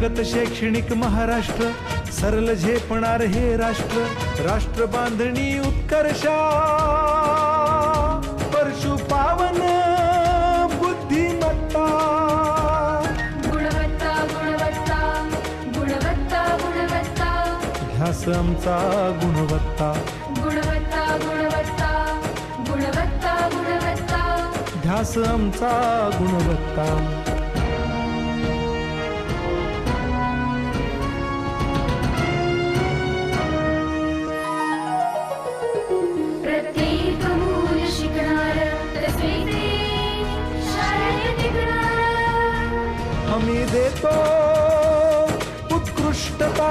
प्रगत शैक्षणिक महाराष्ट्र, सरल झेपणार हे राष्ट्र, राष्ट्र बांधणी उत्कर्षा, परशु पावन बुद्धिमत्ता. गुणवत्ता गुणवत्ता गुणवत्ता गुणवत्ता, ध्यास आमचा गुणवत्ता. गुणवत्ता गुणवत्ता गुणवत्ता गुणवत्ता, ध्यास आमचा गुणवत्ता. प्रत्येक मूल शिकणार, तसे ते शाळेत टिकणार. आम्ही देतो उत्कृष्टता.